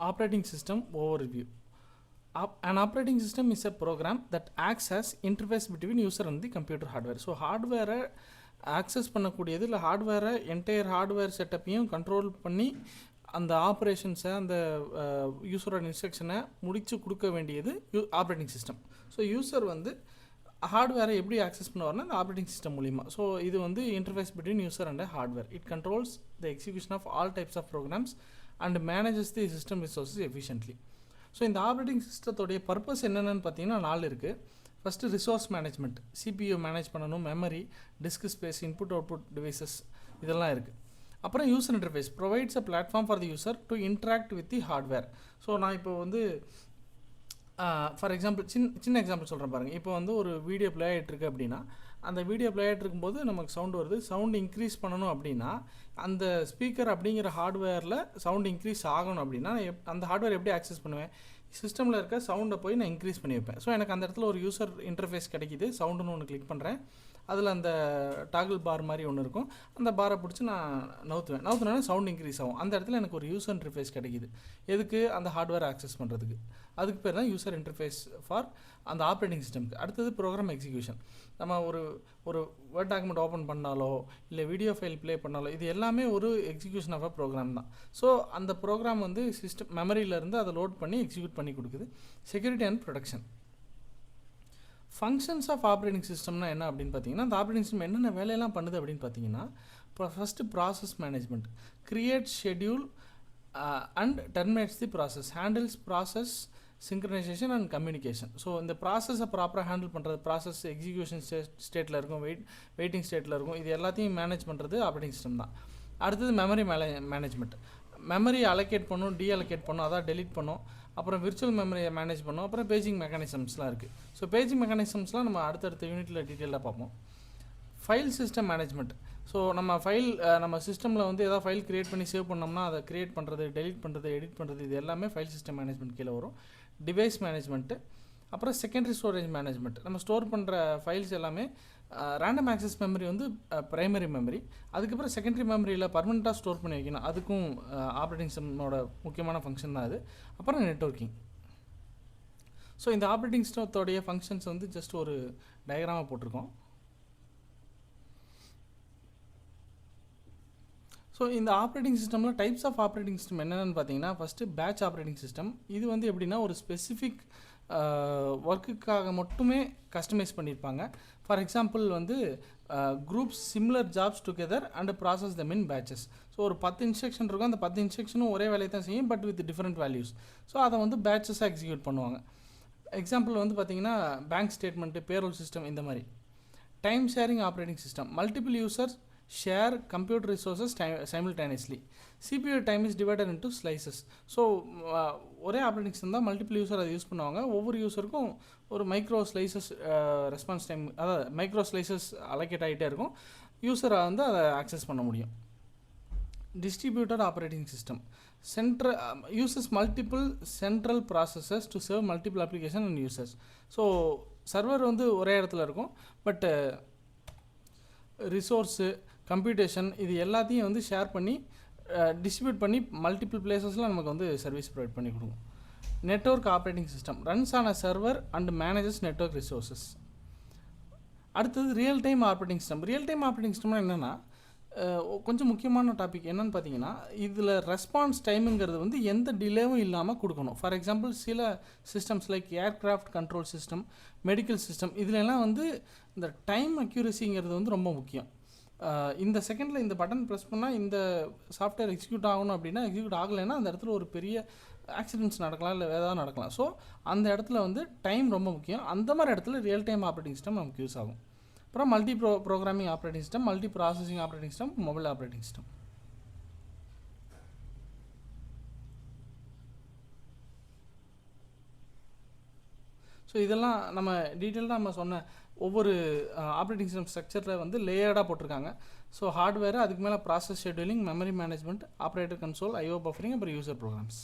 Operating system overview. An operating system is a program that acts as interface between user and the computer hardware. So hardware access பண்ணக்கூடியது இல்லை ஹார்ட்வேரை entire hardware செட்டப்பையும் control பண்ணி அந்த ஆப்ரேஷன்ஸை அந்த யூஸரோட இன்ஸ்ட்ரக்ஷனை முடித்து கொடுக்க வேண்டியது operating system. So user வந்து ஹார்ட்வேரை எப்படி ஆக்சஸ் பண்ணுவார்னா அந்த ஆப்ரேட்டிங் சிஸ்டம் மூலிமா. ஸோ இது வந்து interface between user and hardware. It controls the execution of all types of programs and manages the system resources efficiently. So இந்த ஆப்ரேட்டிங் சிஸ்டத்தோடைய பர்பஸ் என்னென்னு பார்த்தீங்கன்னா 4 இருக்குது. First resource management, CPU manage பண்ணணும், memory, disk space, input output devices இதெல்லாம் இருக்குது. அப்புறம் user interface provides a platform for the user to interact with the hardware. So நான் இப்போ வந்து ஃபார் எக்ஸாம்பிள் சின்ன எக்ஸாம்பிள் சொல்கிறேன் பாருங்கள். இப்போ வந்து ஒரு வீடியோ ப்ளே ஆகிட்டுருக்கு அப்படின்னா அந்த வீடியோ ப்ளே ஆகிட்டு இருக்கும்போது நமக்கு சவுண்டு வருது. சவுண்டு இன்க்ரீஸ் பண்ணணும் அப்படின்னா அந்த ஸ்பீக்கர் அப்படிங்கிற ஹார்ட்வேரில் சவுண்டு இன்க்ரீஸ் ஆகணும் அப்படின்னா அந்த ஹார்ட்வேர் எப்படி ஆக்சஸ் பண்ணுவேன்? சிஸ்டமில் இருக்க சவுண்டை போய் நான் இன்க்ரீஸ் பண்ணி வைப்பேன். ஸோ எனக்கு அந்த இடத்துல ஒரு யூசர் இன்டர்ஃபேஸ் கிடைக்கிது. சவுண்டுன்னு ஒன்று கிளிக் பண்ணுறேன். அதில் அந்த டாகிள் பார் மாதிரி ஒன்று இருக்கும். அந்த பாரை பிடிச்சி நான் நவுத்துனேன்னா சவுண்ட் இன்க்ரீஸ் ஆகும். அந்த இடத்துல எனக்கு ஒரு யூசர் இன்டர்ஃபேஸ் கிடைக்கிது. எதுக்கு? அந்த ஹார்ட்வேர் ஆக்சஸ் பண்ணுறதுக்கு. அதுக்கு பேர் தான் யூசர் இன்டர்ஃபேஸ் ஃபார் அந்த ஆப்ரேட்டிங் சிஸ்டம்க்கு. அடுத்தது ப்ரோக்ராம் எக்ஸிக்யூஷன். நம்ம ஒரு வேர்ட் டாக்குமெண்ட் ஓப்பன் பண்ணாலோ இல்லை வீடியோ ஃபைல் ப்ளே பண்ணாலோ இது எல்லாமே ஒரு எக்ஸிக்யூஷன் ஆஃப் அ ப்ரோக்ராம் தான். ஸோ அந்த ப்ரோக்ராம் வந்து சிஸ்டம் மெமரியிலேருந்து அதை லோட் பண்ணி எக்ஸிக்யூட் பண்ணி கொடுக்குது. Security and protection. Functions of operating சிஸ்டம்னா என்ன அப்படின்னு பார்த்தீங்கன்னா அந்த ஆப்ரேட்டிங் சிஸ்டம் என்னென்ன வேலையெல்லாம் பண்ணுது அப்படின்னு பார்த்தீங்கன்னா first process management, create schedule and terminates the process, handles process synchronisation and communication. So இந்த ப்ராசஸை ப்ராப்பராக ஹேண்டில் பண்ணுறது, ப்ராசஸ் எக்ஸிக்யூஷன் ஸ்டேட்டில் இருக்கும், வெயிட்டிங் ஸ்டேட்டில் இருக்கும், இது எல்லாத்தையும் மேனேஜ் பண்ணுறது ஆப்ரேட்டிங் சிஸ்டம் தான். அடுத்தது மெமரி மேனேஜ்மெண்ட். மெமரி அலோகேட் பண்ணும், டீஅலோகேட் பண்ணும், அதான் டெலிட் பண்ணும். அப்புறம் விர்ச்சுவல் மெமரியை மேனேஜ் பண்ணும். அப்புறம் பேஜிங் மெக்கானிசம்ஸ்லாம் இருக்குது. ஸோ பேஜிங் மெக்கானிசம்ஸ்லாம் நம்ம அடுத்தடுத்த யூனிட்டில் டீட்டெயிலாக பார்ப்போம். File system management. ஸோ நம்ம சிஸ்டமில் வந்து எதாவது ஃபைல் க்ரியேட் பண்ணி சேவ் பண்ணோம்னா அதை க்ரியேட் பண்ணுறது, டெலிட் பண்ணுறது, எடிட் பண்ணுறது இது எல்லாமே ஃபைல் சிஸ்டம் மேனேஜ்மெண்ட் கீழே வரும். Device management. அப்புறம் செகண்டரி ஸ்டோரேஜ் மேனேஜ்மெண்ட். நம்ம ஸ்டோர் பண்ணுற ஃபைல்ஸ் எல்லாமே ரேண்டம் ஆக்சஸ் மெமரி வந்து ப்ரைமரி மெமரி. அதுக்கப்புறம் செகண்டரி மெமரியில் பர்மனெண்ட்டாக ஸ்டோர் பண்ணி வைக்கணும். அதுக்கும் ஆப்ரேட்டிங் சிஸ்டமோட முக்கியமான ஃபங்க்ஷன் தான் அது. அப்புறம் நெட்வொர்க்கிங். ஸோ இந்த ஆப்ரேட்டிங் சிஸ்டத்தோடைய ஃபங்க்ஷன்ஸ் வந்து ஜஸ்ட் ஒரு டயக்ராமாக போட்டிருக்கோம். ஸோ இந்த ஆப்ரேட்டிங் சிஸ்டமில் டைப்ஸ் ஆஃப் ஆப்ரேட்டிங் சிஸ்டம் என்னென்னு பார்த்தீங்கன்னா ஃபஸ்ட்டு பேட்ச் ஆப்ரேட்டிங் சிஸ்டம். இது வந்து எப்படின்னா ஒரு ஸ்பெசிஃபிக் ஒர்க்குக்காக மட்டுமே கஸ்டமைஸ் பண்ணியிருப்பாங்க. ஃபார் எக்ஸாம்பிள் வந்து groups similar jobs together and process them in patches. So ஒரு 10 இன்ஸ்ட்ரக்ஷன் இருக்கும். அந்த 10 இன்ஸ்ட்ரக்ஷனும் ஒரே வேலையை தான் செய்யும், but with different values. So அதை வந்து பேட்சஸாக எக்ஸிக்யூட் பண்ணுவாங்க. எக்ஸாம்பிள் வந்து பார்த்தீங்கன்னா பேங்க் ஸ்டேட்மெண்ட்டு, பேரோல் சிஸ்டம் இந்த மாதிரி. Time sharing operating system. Multiple users share computer resources simultaneously. CPU time is divided into slices. So ஒரே ஆப்ரேட்டிங் சிஸ்டம் தான், மல்டிபிள் யூசர் அதை யூஸ் பண்ணுவாங்க. ஒவ்வொரு யூஸருக்கும் ஒரு மைக்ரோ ஸ்லைசஸ் ரெஸ்பான்ஸ் டைம், அதாவது மைக்ரோ ஸ்லைசஸ் அலோகேட் ஆகிட்டே இருக்கும். யூஸரை வந்து அதை ஆக்சஸ் பண்ண முடியும். Distributed operating system uses multiple central processes to serve multiple application and users. So server வந்து ஒரே இடத்துல இருக்கும், பட் ரிசோர்ஸு, கம்ப்யூட்டேஷன் இது எல்லாத்தையும் வந்து ஷேர் பண்ணி டிஸ்ட்ரிபியூட் பண்ணி மல்டிபிள் பிளேசஸில் நமக்கு வந்து சர்வீஸ் ப்ரொவைட் பண்ணி கொடுக்கும். Network operating system runs on a server and manages network resources. அடுத்தது real time operating system. Real time operating சிஸ்டம்னா என்னென்னா கொஞ்சம் முக்கியமான டாபிக் என்னென்னு பார்த்தீங்கன்னா இதில் ரெஸ்பான்ஸ் டைமுங்கிறது வந்து எந்த டிலேவும் இல்லாமல் கொடுக்கணும். ஃபார் எக்ஸாம்பிள் சில systems like aircraft control system, medical system இதுலலாம் வந்து இந்த டைம் அக்யூரசிங்கிறது வந்து ரொம்ப முக்கியம். இந்த செகண்டில் இந்த பட்டன் ப்ரெஸ் பண்ணால் இந்த சாஃப்ட்வேர் எக்ஸிக்யூட் ஆகணும் அப்படின்னா எக்ஸிக்யூட் ஆகலைன்னா அந்த இடத்துல ஒரு பெரிய ஆக்சிடென்ட்ஸ் நடக்கலாம், இல்லை ஏதாவது நடக்கலாம். ஸோ அந்த இடத்துல வந்து டைம் ரொம்ப முக்கியம். அந்த மாதிரி இடத்துல ரியல் டைம் ஆப்ரேட்டிங் சிஸ்டம் நமக்கு யூஸ் ஆகும். அப்புறம் multi programming operating system, multi processing operating system, mobile operating system. So இதெல்லாம் நம்ம டீட்டெயிலாக நம்ம சொன்ன ஒவ்வொரு ஆப்ரேட்டிங் சிஸ்டம் ஸ்ட்ரக்சரில் வந்து லேயர்டாக போட்டிருக்காங்க. ஸோ ஹார்ட்வேர், அதுக்கு மேலே process scheduling, memory management, operator console, IO buffering, அப்புறம் யூசர் ப்ரோக்ராம்ஸ்.